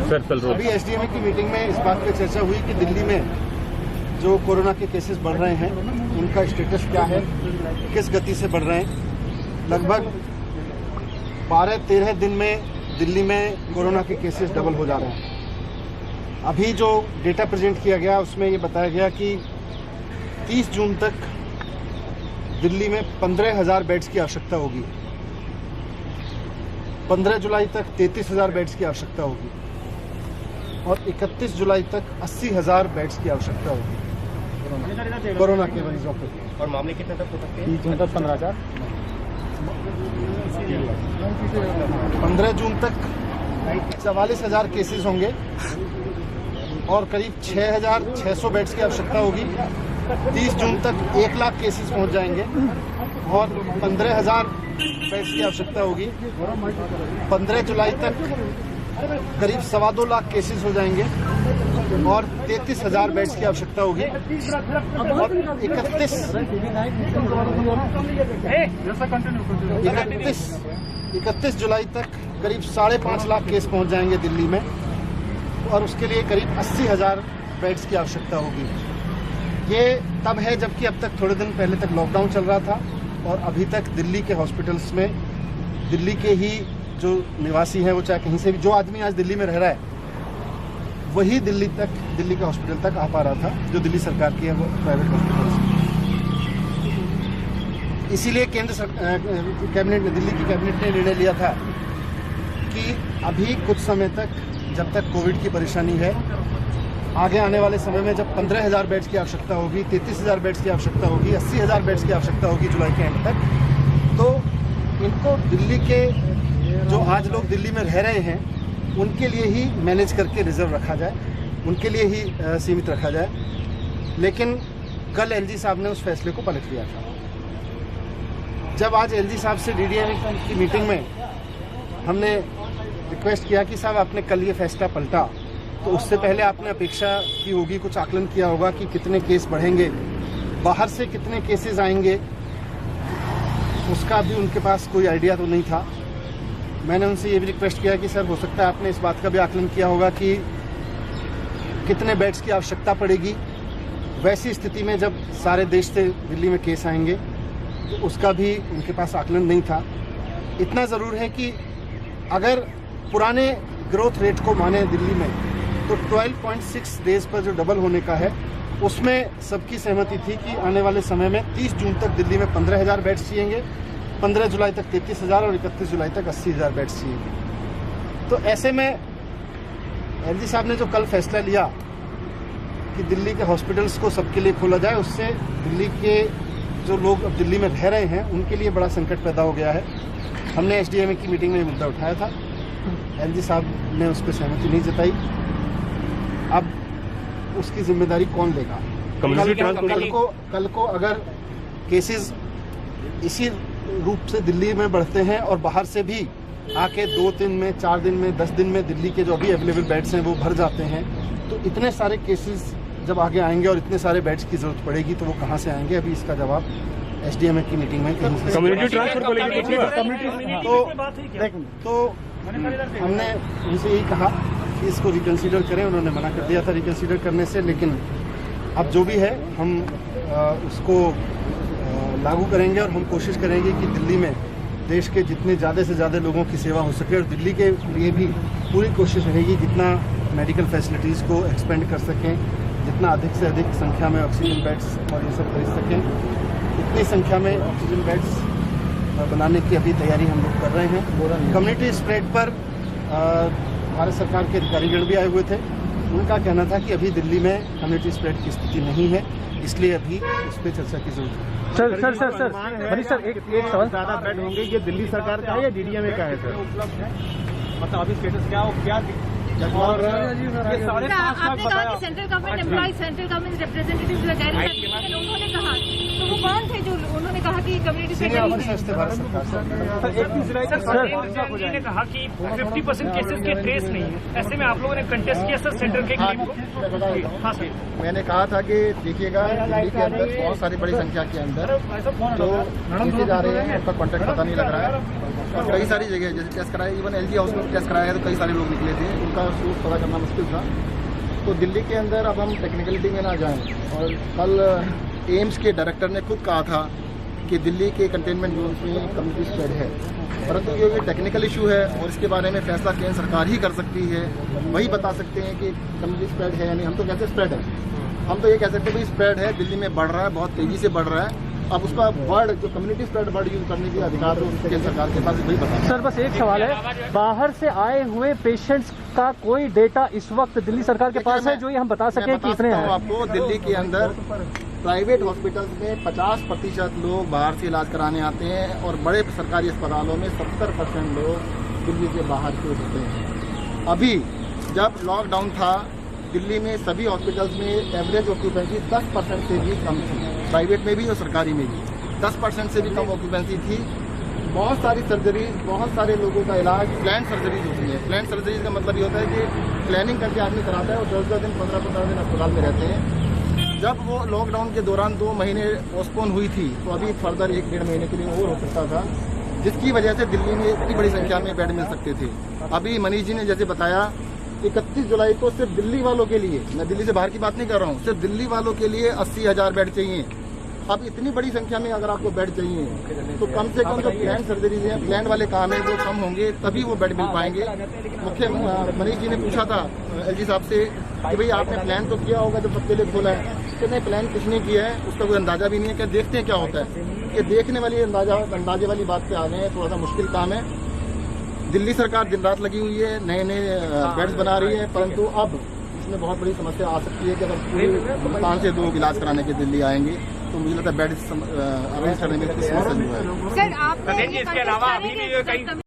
अभी एसडीएम की मीटिंग में इस बात पर चर्चा हुई कि दिल्ली में जो कोरोना के केसेस बढ़ रहे हैं उनका स्टेटस क्या है, किस गति से बढ़ रहे हैं। लगभग 12-13 दिन में दिल्ली में कोरोना के केसेस डबल हो जा रहे हैं। अभी जो डेटा प्रेजेंट किया गया उसमें ये बताया गया कि 30 जून तक दिल्ली में 15,000 बेड्स की आवश्यकता होगी, 15 जुलाई तक 33,000 बेड्स की आवश्यकता होगी और 31 जुलाई तक 80,000 बेड्स की आवश्यकता होगी कोरोना के मरीजों के। और मामले कितने तक हो सकते हैं? 30 जून तक 15,000, 15 जून तक 44,000 केसेस होंगे और करीब 6,600 बेड्स की आवश्यकता होगी। 30 जून तक 1 लाख केसेस पहुंच जाएंगे और 15,000 बेड्स की आवश्यकता होगी। 15 जुलाई तक करीब 2.25 लाख केसेस हो जाएंगे और 33,000 बेड्स की आवश्यकता होगी और 31 जुलाई तक करीब 5.5 लाख केस पहुंच जाएंगे दिल्ली में और उसके लिए करीब 80,000 बेड्स की आवश्यकता होगी। ये तब है जबकि अब तक थोड़े दिन पहले तक लॉकडाउन चल रहा था और अभी तक दिल्ली के हॉस्पिटल्स में दिल्ली के ही जो निवासी हैं, वो चाहे कहीं से भी, जो आदमी आज दिल्ली में रह रहा है वही दिल्ली के हॉस्पिटल तक आ पा रहा था, जो दिल्ली सरकार की है वो प्राइवेट हॉस्पिटल। इसीलिए कैबिनेट ने, दिल्ली की कैबिनेट ने निर्णय लिया था कि अभी कुछ समय तक, जब तक कोविड की परेशानी है, आगे आने वाले समय में जब 15,000 बेड्स की आवश्यकता होगी, 33,000 बेड्स की आवश्यकता होगी, 80,000 बेड्स की आवश्यकता होगी जुलाई के एंड तक, तो इनको दिल्ली के जो आज लोग दिल्ली में रह रहे हैं उनके लिए ही मैनेज करके रिजर्व रखा जाए, उनके लिए ही सीमित रखा जाए। लेकिन कल एलजी साहब ने उस फैसले को पलट लिया था। जब आज एलजी साहब से डीडीएम की मीटिंग में हमने रिक्वेस्ट किया कि साहब आपने कल ये फैसला पलटा, तो उससे पहले आपने अपेक्षा की होगी, कुछ आकलन किया होगा कि कितने केस बढ़ेंगे, बाहर से कितने केसेस आएंगे, उसका भी उनके पास कोई आइडिया तो नहीं था। मैंने उनसे ये भी रिक्वेस्ट किया कि सर हो सकता है आपने इस बात का भी आकलन किया होगा कि कितने बेड्स की आवश्यकता पड़ेगी। वैसी स्थिति में जब सारे देश से दिल्ली में केस आएंगे तो उसका भी उनके पास आकलन नहीं था। इतना ज़रूर है कि अगर पुराने ग्रोथ रेट को माने दिल्ली में तो 12.6 डेज पर जो डबल होने का है उसमें सबकी सहमति थी कि आने वाले समय में 30 जून तक दिल्ली में 15,000 बेड्स चाहिए, 15 जुलाई तक 33,000 और 31 जुलाई तक 80,000 बेड्स चाहिए। तो ऐसे में एलजी साहब ने जो कल फैसला लिया कि दिल्ली के हॉस्पिटल्स को सबके लिए खोला जाए, उससे दिल्ली के जो लोग अब दिल्ली में रह रहे हैं उनके लिए बड़ा संकट पैदा हो गया है। हमने एसडीएम की मीटिंग में ये मुद्दा उठाया था, एलजी साहब ने उस पर सहमति नहीं जताई। अब उसकी जिम्मेदारी कौन लेगा? कल को अगर केसेस इसी रूप से दिल्ली में बढ़ते हैं और बाहर से भी आके 2 दिन में, 4 दिन में, 10 दिन में दिल्ली के जो अभी अवेलेबल बेड्स हैं वो भर जाते हैं, तो इतने सारे केसेस जब आगे आएंगे और इतने सारे बेड्स की जरूरत पड़ेगी तो वो कहाँ से आएंगे? अभी इसका जवाब एसडीएम की मीटिंग में कम्युनिटी ट्रांसफर को लेकर तो हमने उनसे यही कहा कि इसको रिकंसीडर करें। उन्होंने मना कर दिया था रिकंसीडर करने से, लेकिन अब जो भी है हम उसको लागू करेंगे और हम कोशिश करेंगे कि दिल्ली में देश के जितने ज़्यादा से ज़्यादा लोगों की सेवा हो सके और दिल्ली के लिए भी पूरी कोशिश रहेगी जितना मेडिकल फैसिलिटीज़ को एक्सपेंड कर सकें, जितना अधिक से अधिक संख्या में ऑक्सीजन बेड्स और ये सब खरीद सकें, इतनी संख्या में ऑक्सीजन बेड्स बनाने की अभी तैयारी हम लोग कर रहे हैं। कम्युनिटी स्प्रेड पर भारत सरकार के अधिकारीगण भी आए हुए थे। उनका कहना था कि अभी दिल्ली में कम्युनिटी स्प्रेड की स्थिति नहीं है, इसलिए अभी उस पर चर्चा की जरूरत है। सर एक सवाल, ज़्यादा बेड होंगे, ये दिल्ली सरकार का है या डीडीएम का है सर? मतलब अभी स्टेटस क्या हो, क्या और आपने कहा कि central government employee, central government representative उन्होंने कहा, तो वो कौन थे जो उन्होंने कहा कि कम्युनिटी ने कहा कि 50% केसेस के ट्रेस नहीं है, ऐसे में आप लोगों ने कंटेस्ट किया सर सेंटर के क्लेम को? हाँ सर, मैंने कहा था कि देखिएगा दिल्ली के अंदर बहुत सारी बड़ी संख्या के अंदर जो नीचे जा रहे हैं उनका कॉन्टैक्ट पता नहीं लग रहा है। कई सारी जगह जैसे टेस्ट कराया, इवन एलजी हाउस में टेस्ट कराया तो कई सारे लोग निकले थे, उनका सोर्स पता करना मुश्किल था। तो दिल्ली के अंदर अब हम टेक्निकलिटी में ना जाएं, और कल एम्स के डायरेक्टर ने खुद कहा था कि दिल्ली के कंटेनमेंट जोन में कम्युनिटी स्प्रेड है, परंतु ये टेक्निकल इशू है और इसके बारे में फैसला केंद्र सरकार ही कर सकती है। वही बता सकते हैं कि कम्युनिटी स्प्रेड है या नहीं। हम तो कैसे स्प्रेड है, हम तो ये कह सकते हैं भाई स्प्रेड है, दिल्ली में बढ़ रहा है, बहुत तेजी से बढ़ रहा है। अब उसका वर्ड जो कम्युनिटी स्प्रेड वर्ड यूज करने के अधिकार तो केंद्र सरकार के पास वही बता। सर बस एक सवाल है, बाहर से आए हुए पेशेंट्स का कोई डेटा इस वक्त दिल्ली सरकार के पास है जो ये हम बता सकें कि कितने हैं? आपको दिल्ली के अंदर प्राइवेट हॉस्पिटल्स में 50% लोग बाहर से इलाज कराने आते हैं और बड़े सरकारी अस्पतालों में 70% लोग दिल्ली के बाहर से होते हैं। अभी जब लॉकडाउन था दिल्ली में सभी हॉस्पिटल्स में एवरेज ऑक्यूपेंसी 10% से भी कम थी, प्राइवेट में भी और सरकारी में भी 10% से भी कम ऑक्यूपेंसी थी। बहुत सारी सर्जरीज, बहुत सारे लोगों का इलाज प्लान सर्जरीज होती है। प्लान सर्जरीज का मतलब ये होता है कि प्लानिंग करके आदमी कराता है और 10-10 दिन 15-15 दिन अस्पताल में रहते हैं। जब वो लॉकडाउन के दौरान 2 महीने पोस्टपोन हुई थी तो अभी फर्दर 1-1.5 महीने के लिए और हो सकता था, जिसकी वजह से दिल्ली में इतनी बड़ी संख्या में बेड मिल सकते थे। अभी मनीष जी ने जैसे बताया 31 जुलाई को सिर्फ दिल्ली वालों के लिए, मैं दिल्ली से बाहर की बात नहीं कर रहा हूँ, सिर्फ दिल्ली वालों के लिए 80,000 बेड चाहिए। अब इतनी बड़ी संख्या में अगर आपको बेड चाहिए तो कम से कम जो प्लान सर्जरीज हैं, प्लान वाले काम है, वो कम होंगे तभी वो बेड मिल पाएंगे। मुख्य मनीष जी ने पूछा था एलजी साहब से कि भाई आपने प्लान तो किया होगा जब सबके लिए खोला है, कि नहीं प्लान कुछ नहीं किया है, उसका कोई अंदाजा भी नहीं है। क्या देखते हैं क्या होता है, ये देखने वाली अंदाजे वाली बात पे आ गए हैं, थोड़ा सा मुश्किल काम है। दिल्ली सरकार दिन रात लगी हुई है, नए नए बेड्स बना रही है, परंतु अब इसमें बहुत बड़ी समस्या आ सकती है कि अगर पूरे हिंदुस्तान से लोग इलाज कराने के दिल्ली आएंगे तो मुझे लगता है बेड अरेंज करने में समस्या जो है। सर आपने इसके अलावा अभी भी